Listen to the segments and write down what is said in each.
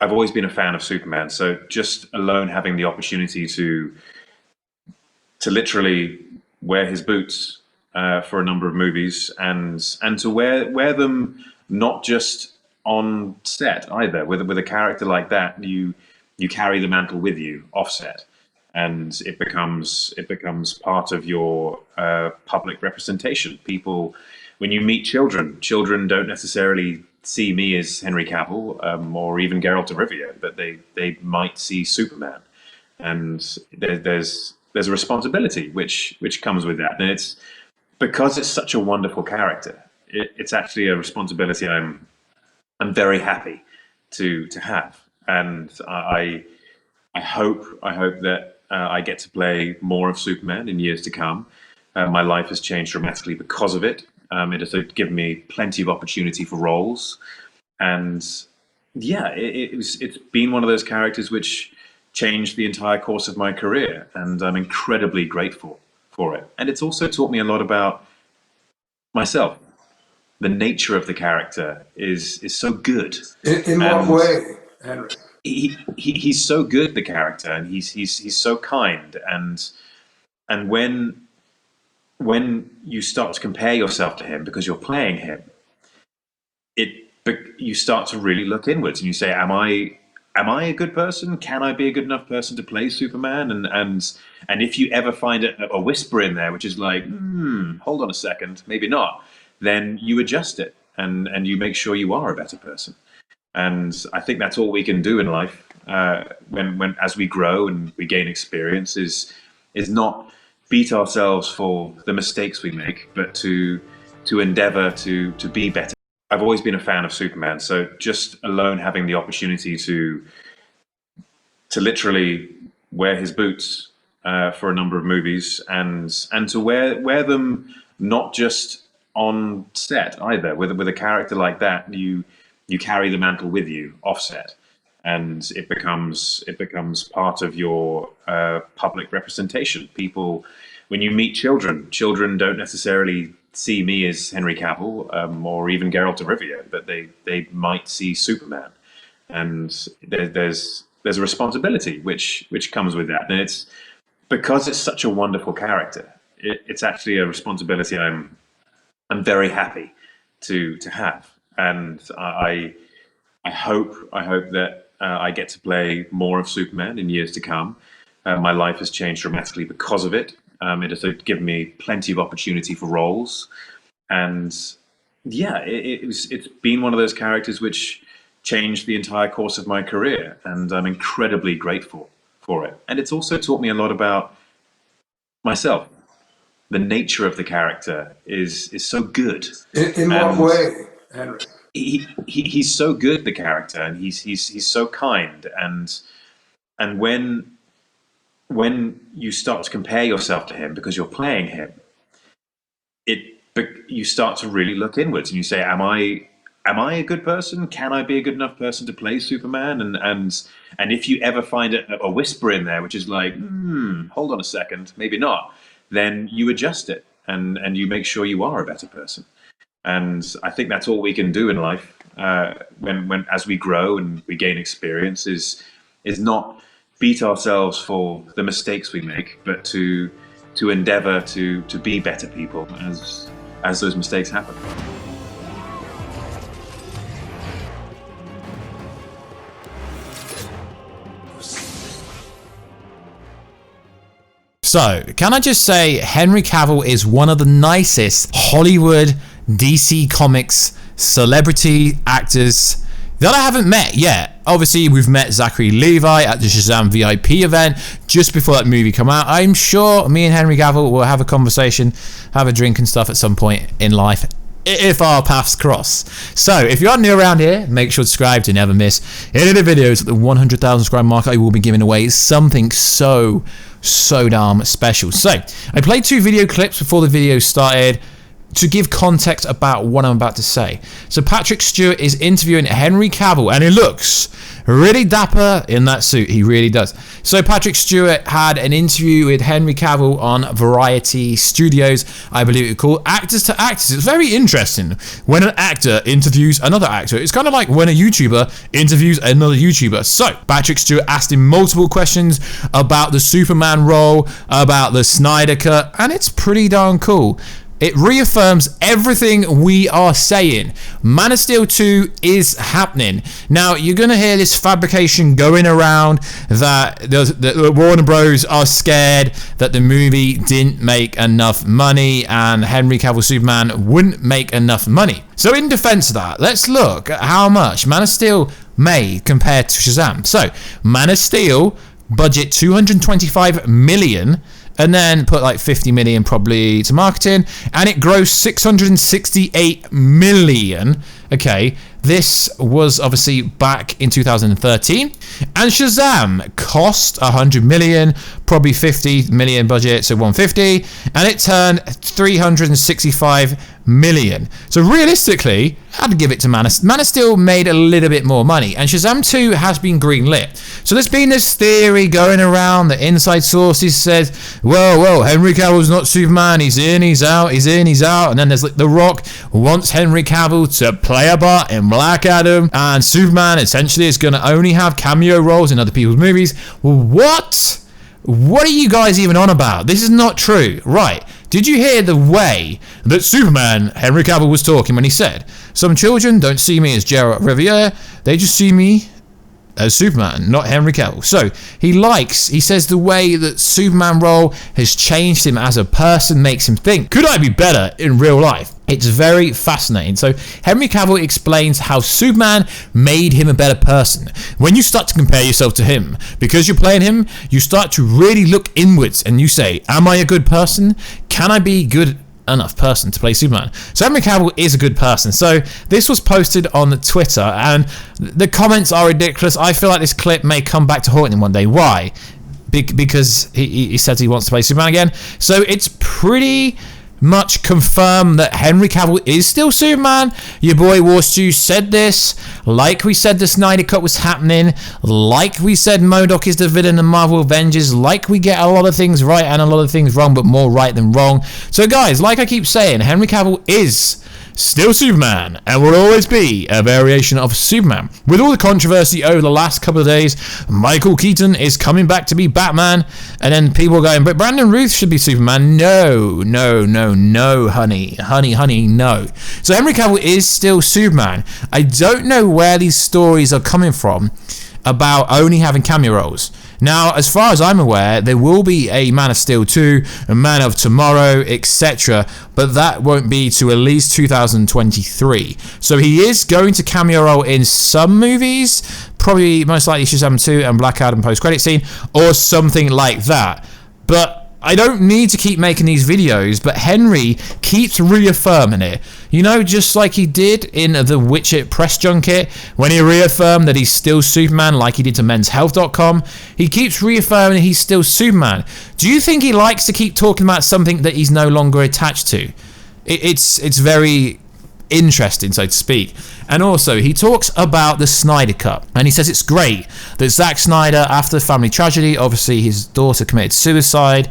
I've always been a fan of Superman, so just alone having the opportunity to literally wear his boots for a number of movies, and to wear them not just on set either. With a character like that, you carry the mantle with you off set, and it becomes part of your public representation. People, when you meet children don't necessarily see me as Henry Cavill or even Geralt of Rivia, but they might see Superman, and there's a responsibility which comes with that, and it's because it's such a wonderful character. It's actually a responsibility I'm very happy to have, and I hope that I get to play more of Superman in years to come. My life has changed dramatically because of it. It has given me plenty of opportunity for roles, and yeah, it's been one of those characters which changed the entire course of my career, and I'm incredibly grateful for it. And it's also taught me a lot about myself. The nature of the character is so good. In what way, Henry? He's so good, the character, and he's so kind, and when you start to compare yourself to him because you're playing him, you start to really look inwards, and you say, am I a good person? Can I be a good enough person to play Superman? And if you ever find a whisper in there which is like, hold on a second, maybe not, then you adjust it, and you make sure you are a better person. And I think that's all we can do in life when as we grow and we gain experience is not beat ourselves for the mistakes we make, but to endeavor to be better. I've always been a fan of Superman, so just alone having the opportunity to literally wear his boots for a number of movies, and to wear them not just on set either. With a character like that, you carry the mantle with you off set, and it becomes part of your public representation. People, when you meet children don't necessarily see me as Henry Cavill or even Geralt of Rivia, but they might see Superman, and there's a responsibility which comes with that, and it's because it's such a wonderful character. It's actually a responsibility I'm very happy to have, and I hope that I get to play more of Superman in years to come. My life has changed dramatically because of it. It has given me plenty of opportunity for roles, and yeah, it's been one of those characters which changed the entire course of my career, and I'm incredibly grateful for it. And it's also taught me a lot about myself. The nature of the character is so good. In what way, Henry? He's so good, the character, and he's so kind, and when you start to compare yourself to him because you're playing him, you start to really look inwards, and you say, am I a good person? Can I be a good enough person to play Superman? And if you ever find a whisper in there which is like, hold on a second, maybe not, then you adjust it, and you make sure you are a better person. And I think that's all we can do in life when as we grow and we gain experience is not beat ourselves for the mistakes we make, but to endeavor to be better people as those mistakes happen. So, can I just say, Henry Cavill is one of the nicest Hollywood DC Comics celebrity actors that I haven't met yet. Obviously, we've met Zachary Levi at the Shazam VIP event just before that movie come out. I'm sure me and Henry Cavill will have a conversation, have a drink and stuff at some point in life, if our paths cross. So, if you're new around here, make sure to subscribe to never miss any of the videos. At the 100,000 subscriber mark, I will be giving away something so damn special. So, I played 2 video clips before the video started. to give context about what I'm about to say. So Patrick Stewart is interviewing Henry Cavill, and he looks really dapper in that suit. He really does. So Patrick Stewart had an interview with Henry Cavill on Variety Studios, I believe it's called, Actors to Actors. It's very interesting when an actor interviews another actor. It's kind of like when a YouTuber interviews another YouTuber. So Patrick Stewart asked him multiple questions about the Superman role, about the Snyder Cut, and it's pretty darn cool. It reaffirms everything we are saying. Man of Steel 2 is happening. Now, you're going to hear this fabrication going around that the Warner Bros. Are scared that the movie didn't make enough money and Henry Cavill Superman wouldn't make enough money. So in defense of that, let's look at how much Man of Steel made compared to Shazam. So, Man of Steel, budget $225 million, and then put like 50 million probably to marketing, and it grossed 668 million. Okay, this was obviously back in 2013. And Shazam cost 100 million, probably 50 million budget, so 150, and it turned 365 million. So realistically, I'd give it to Man of Steel made a little bit more money, and Shazam 2 has been greenlit. So there's been this theory going around that inside sources said, well, Henry Cavill's not Superman, he's in, he's out, he's in, he's out, and then there's like The Rock wants Henry Cavill to play a part in Black Adam, and Superman essentially is going to only have cameo roles in other people's movies. Well, what are you guys even on about? This is not true. Right. Did you hear the way that Superman, Henry Cavill, was talking when he said, some children don't see me as Geralt Riviere, they just see me as Superman, not Henry Cavill. So he says the way that Superman role has changed him as a person makes him think, could I be better in real life? It's very fascinating. So Henry Cavill explains how Superman made him a better person. When you start to compare yourself to him, because you're playing him, you start to really look inwards and you say, am I a good person? Can I be good enough person to play Superman? So Henry Cavill is a good person. So this was posted on Twitter and the comments are ridiculous. I feel like this clip may come back to haunt him one day. Why? Because he says he wants to play Superman again. So it's pretty much confirmed that Henry Cavill is still Superman. Your boy Warstu said this. Like we said, the Snyder Cut was happening. Like we said, MODOK is the villain in Marvel Avengers. Like we get a lot of things right and a lot of things wrong, but more right than wrong. So guys, like I keep saying, Henry Cavill is still Superman and will always be a variation of Superman. With all the controversy over the last couple of days, Michael Keaton is coming back to be Batman, and then people are going, but Brandon Routh should be Superman. No, honey, no. So Henry Cavill is still Superman. I don't know where these stories are coming from about only having cameo roles. Now, as far as I'm aware, there will be a Man of Steel 2, a Man of Tomorrow, etc., but that won't be to at least 2023. So he is going to cameo role in some movies, probably most likely Shazam 2 and Black Adam post-credit scene, or something like that. But I don't need to keep making these videos, but Henry keeps reaffirming it. You know, just like he did in the Witcher press junket, when he reaffirmed that he's still Superman like he did to menshealth.com, he keeps reaffirming he's still Superman. Do you think he likes to keep talking about something that he's no longer attached to? It's very interesting, so to speak. And also, he talks about the Snyder Cut, and he says it's great that Zack Snyder, after the family tragedy, obviously his daughter committed suicide,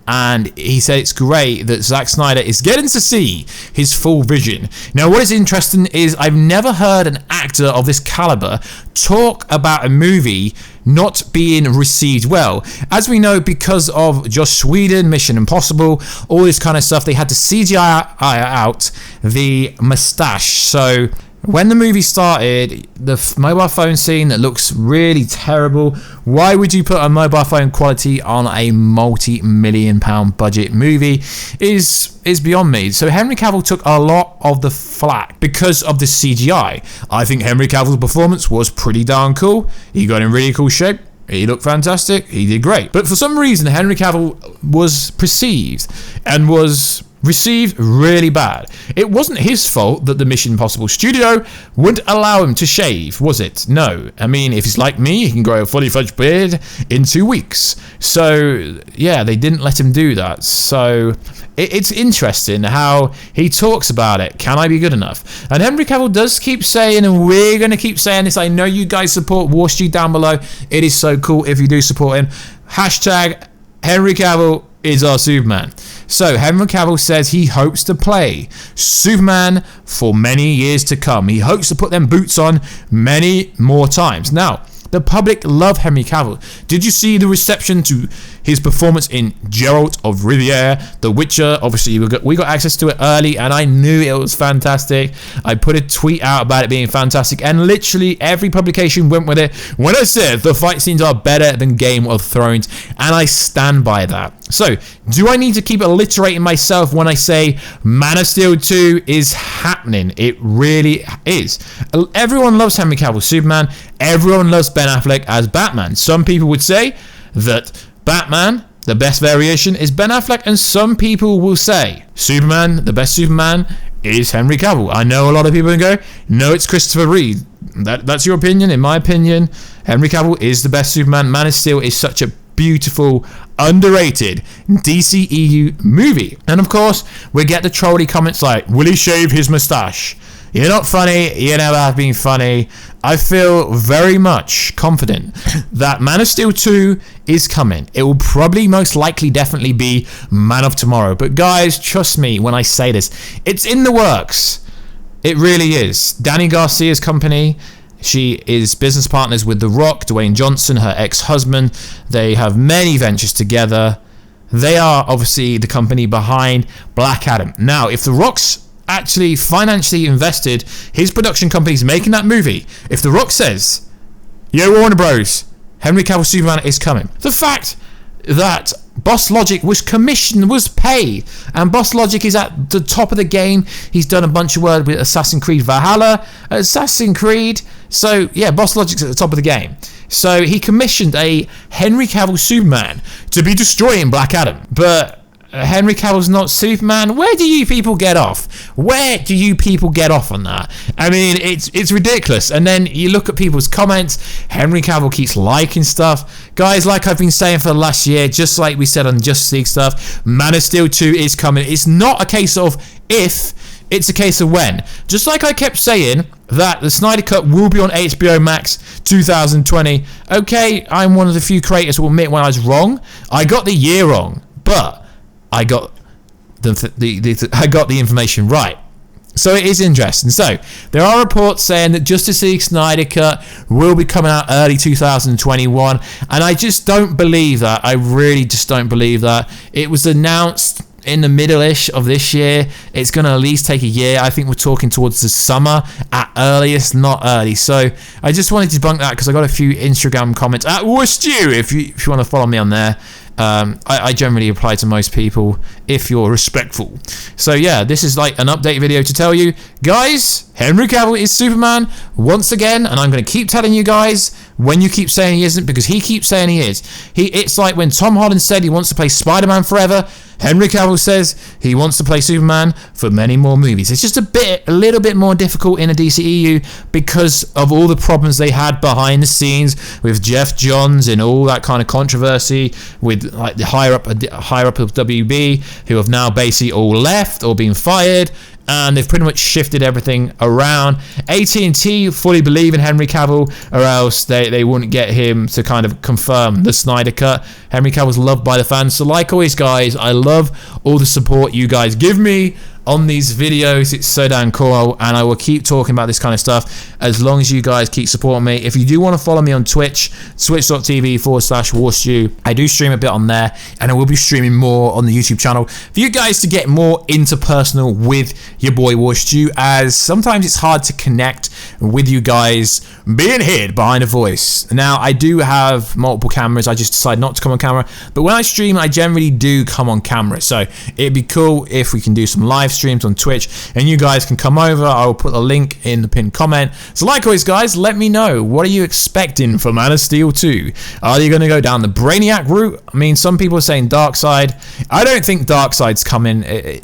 and he said it's great that Zack Snyder is getting to see his full vision. Now, what is interesting is I've never heard an actor of this caliber talk about a movie not being received well. As we know, because of Joss Whedon, Mission Impossible, all this kind of stuff, they had to CGI out the mustache. So when the movie started, the mobile phone scene that looks really terrible, why would you put a mobile phone quality on a multi-million pound budget movie is beyond me. So Henry Cavill took a lot of the flack because of the CGI. I think Henry Cavill's performance was pretty darn cool. He got in really cool shape. He looked fantastic. He did great. But for some reason, Henry Cavill was perceived and was received really bad. It wasn't his fault that the Mission Impossible studio wouldn't allow him to shave, was it? No. I mean, if he's like me, he can grow a fully fledged beard in 2 weeks. So, yeah, they didn't let him do that. So, it's interesting how he talks about it. Can I be good enough? And Henry Cavill does keep saying, and we're going to keep saying this, I know you guys support War Stew down below. It is so cool if you do support him. Hashtag Henry Cavill is our Superman. So Henry Cavill says he hopes to play Superman for many years to come. He hopes to put them boots on many more times. Now, the public love Henry Cavill. Did you see the reception to his performance in Geralt of Rivia, The Witcher? Obviously, we got access to it early, and I knew it was fantastic. I put a tweet out about it being fantastic, and literally every publication went with it when I said the fight scenes are better than Game of Thrones, and I stand by that. So, do I need to keep alliterating myself when I say Man of Steel 2 is happening? It really is. Everyone loves Henry Cavill Superman. Everyone loves Ben Affleck as Batman. Some people would say that Batman, the best variation, is Ben Affleck, and some people will say Superman, the best Superman, is Henry Cavill. I know a lot of people will go, no, it's Christopher Reeve. That's your opinion. In my opinion, Henry Cavill is the best Superman. Man of Steel is such a beautiful, underrated DCEU movie. And of course, we get the trolly comments like, will he shave his mustache? You're not funny, you never have been funny. I feel very much confident that Man of Steel 2 is coming. It will probably most likely definitely be Man of Tomorrow. But guys, trust me when I say this, it's in the works. It really is. Danny Garcia's company, she is business partners with The Rock, Dwayne Johnson, her ex-husband. They have many ventures together. They are obviously the company behind Black Adam. Now, if The Rock's actually financially invested, his production company's making that movie. If The Rock says, yo, Warner Bros, Henry Cavill Superman is coming. The fact that Boss Logic was commissioned, was paid, and Boss Logic is at the top of the game. He's done a bunch of work with Assassin's Creed Valhalla, Assassin's Creed. So yeah, Boss Logic's at the top of the game. So he commissioned a Henry Cavill Superman to be destroying Black Adam. But Henry Cavill's not Superman. Where do you people get off? Where do you people get off on that? I mean, it's ridiculous. And then you look at people's comments. Henry Cavill keeps liking stuff. Guys, like I've been saying for the last year, just like we said on Justice League stuff, Man of Steel 2 is coming. It's not a case of if, it's a case of when. Just like I kept saying that the Snyder Cut will be on HBO Max 2020. Okay, I'm one of the few creators who will admit when I was wrong. I got the year wrong, but I got the information right. So it is interesting. So there are reports saying that Justice League Snyder Cut will be coming out early 2021, and I just don't believe that. I really just don't believe that. It was announced in the middle-ish of this year. It's going to at least take a year. I think we're talking towards the summer at earliest, not early. So I just wanted to debunk that because I got a few Instagram comments at War Stew if you want to follow me on there. I generally reply to most people if you're respectful. So yeah, this is like an update video to tell you, guys, Henry Cavill is Superman once again, and I'm going to keep telling you guys when you keep saying he isn't, because he keeps saying he is. It's like when Tom Holland said he wants to play Spider-Man forever. Henry Cavill says he wants to play Superman for many more movies. It's just a little bit more difficult in a DCEU because of all the problems they had behind the scenes with Jeff Johns and all that kind of controversy with like the higher up of WB, who have now basically all left or been fired. And they've pretty much shifted everything around. AT&T fully believe in Henry Cavill, or else they wouldn't get him to kind of confirm the Snyder Cut. Henry Cavill's loved by the fans. So like always, guys, I love all the support you guys give me on these videos. It's so damn cool, and I will keep talking about this kind of stuff as long as you guys keep supporting me. If you do want to follow me on Twitch, twitch.tv/warstew, I do stream a bit on there, and I will be streaming more on the YouTube channel for you guys to get more interpersonal with your boy Warstew, as sometimes it's hard to connect with you guys being hid behind a voice. Now, I do have multiple cameras. I just decide not to come on camera, but when I stream, I generally do come on camera. So it'd be cool if we can do some live streams on Twitch, and you guys can come over. I will put a link in the pinned comment. So like always, guys, let me know, what are you expecting for Man of Steel 2? Are you going to go down the Brainiac route? I mean, some people are saying Darkseid. I don't think Darkseid's coming.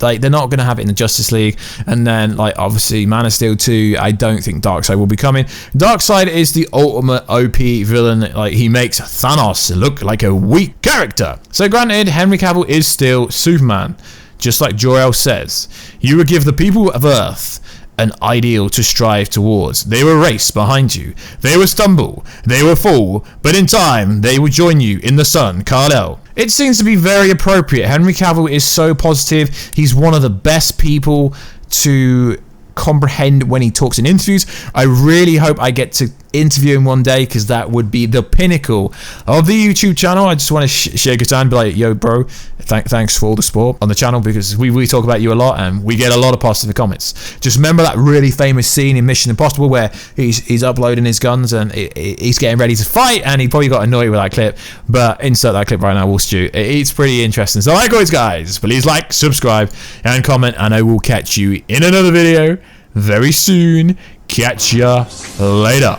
Like, they're not going to have it in the Justice League. And then, like, obviously, Man of Steel 2, I don't think Darkseid will be coming. Darkseid is the ultimate OP villain. Like, he makes Thanos look like a weak character. So granted, Henry Cavill is still Superman. Just like Jor-El says, you would give the people of Earth an ideal to strive towards. They will race behind you. They will stumble. They will fall. But in time, they will join you in the sun, Kal-El. It seems to be very appropriate. Henry Cavill is so positive. He's one of the best people to comprehend when he talks in interviews. I really hope I get to interview him one day, because that would be the pinnacle of the YouTube channel. I just want to shake his hand and be like, yo bro, thanks for all the support on the channel, because we talk about you a lot and we get a lot of positive comments. Just remember that really famous scene in Mission Impossible where he's uploading his guns and he's getting ready to fight, and he probably got annoyed with that clip, but insert that clip right now, will Stu. It's pretty interesting. So like always, guys, please like, subscribe and comment, and I will catch you in another video very soon. Catch ya later.